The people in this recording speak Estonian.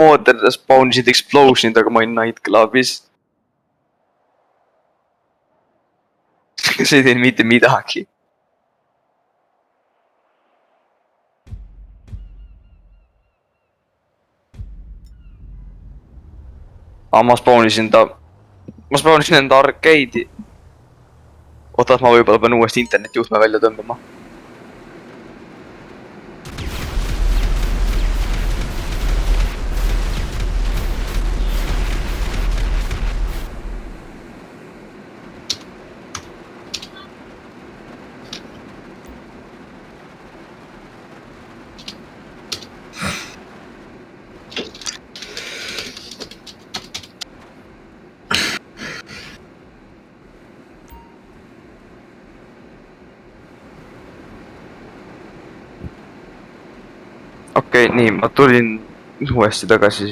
mootor spawn'isid explosion'id, aga ma olin nightclubis. see ei teinud mitte midagi. aga ma spawn'isin enda arcade'i. oota, ma võib-olla pean uuesti internetijuhtme välja tõmbama. okei, nii, ma tulin uuesti tagasi.